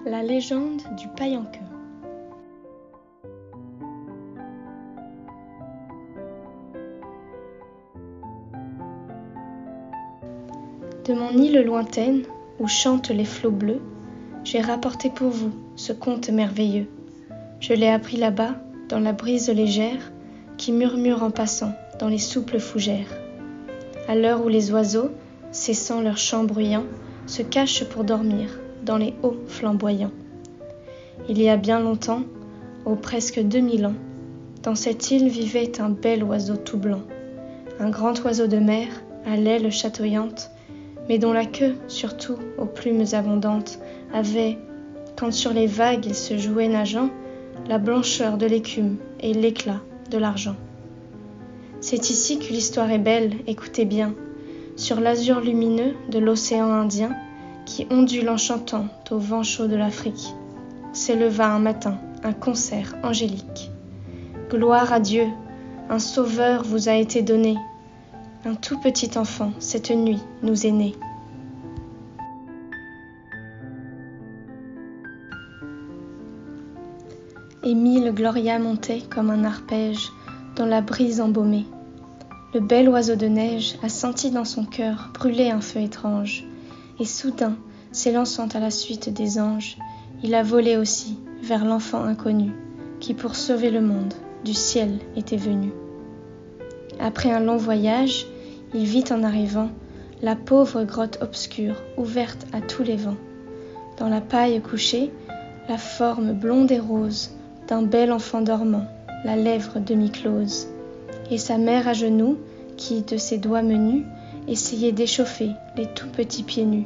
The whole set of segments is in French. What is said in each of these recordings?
La légende du paille en queue. De mon île lointaine, où chantent les flots bleus, j'ai rapporté pour vous ce conte merveilleux. Je l'ai appris là-bas, dans la brise légère, qui murmure en passant dans les souples fougères. À l'heure où les oiseaux, cessant leur chant bruyant, se cachent pour dormir dans les hauts flamboyants. Il y a bien longtemps, presque 2000 ans, dans cette île vivait un bel oiseau tout blanc, un grand oiseau de mer, à l'aile chatoyante, mais dont la queue, surtout aux plumes abondantes, avait, quand sur les vagues il se jouait nageant, la blancheur de l'écume et l'éclat de l'argent. C'est ici que l'histoire est belle, écoutez bien, sur l'azur lumineux de l'océan Indien, qui ondule en chantant au vent chaud de l'Afrique, s'éleva un matin un concert angélique. Gloire à Dieu, un sauveur vous a été donné, un tout petit enfant cette nuit nous est né. Et mille glorias montaient comme un arpège dans la brise embaumée. Le bel oiseau de neige a senti dans son cœur brûler un feu étrange, et soudain, s'élançant à la suite des anges, il a volé aussi vers l'enfant inconnu, qui pour sauver le monde, du ciel était venu. Après un long voyage, il vit en arrivant la pauvre grotte obscure, ouverte à tous les vents. Dans la paille couchée, la forme blonde et rose d'un bel enfant dormant, la lèvre demi-close, et sa mère à genoux, qui, de ses doigts menus, essayait d'échauffer les tout petits pieds nus.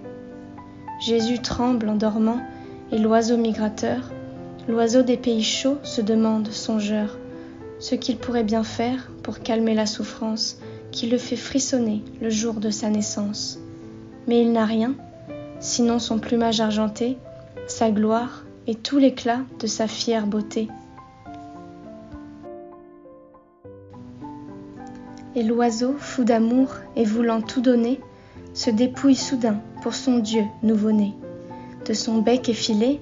Jésus tremble en dormant, et l'oiseau migrateur, l'oiseau des pays chauds, se demande, songeur, ce qu'il pourrait bien faire pour calmer la souffrance qui le fait frissonner le jour de sa naissance. Mais il n'a rien, sinon son plumage argenté, sa gloire et tout l'éclat de sa fière beauté. Et l'oiseau, fou d'amour et voulant tout donner, se dépouille soudain pour son Dieu nouveau-né. De son bec effilé,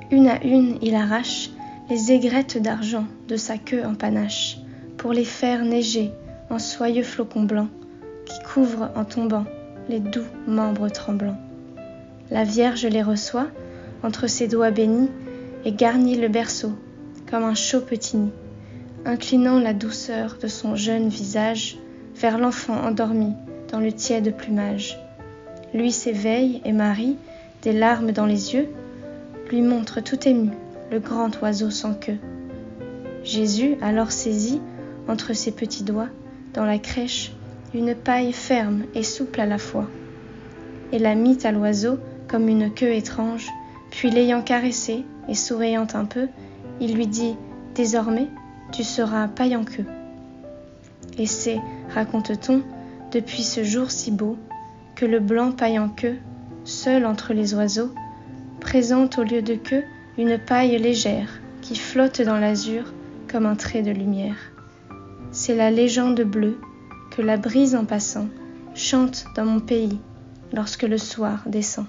une à une il arrache les aigrettes d'argent de sa queue en panache, pour les faire neiger en soyeux flocons blancs, qui couvrent en tombant les doux membres tremblants. La Vierge les reçoit entre ses doigts bénis et garnit le berceau comme un chaud petit nid, inclinant la douceur de son jeune visage vers l'enfant endormi dans le tiède plumage. Lui s'éveille et Marie, des larmes dans les yeux, lui montre tout ému le grand oiseau sans queue. Jésus alors saisit entre ses petits doigts dans la crèche une paille ferme et souple à la fois, et la mit à l'oiseau comme une queue étrange, puis l'ayant caressé et souriant un peu, il lui dit « Désormais, tu seras paille en queue ». Et c'est, raconte-t-on, depuis ce jour si beau, que le blanc paille en queue, seul entre les oiseaux, présente au lieu de queue une paille légère qui flotte dans l'azur comme un trait de lumière. C'est la légende bleue que la brise en passant chante dans mon pays lorsque le soir descend.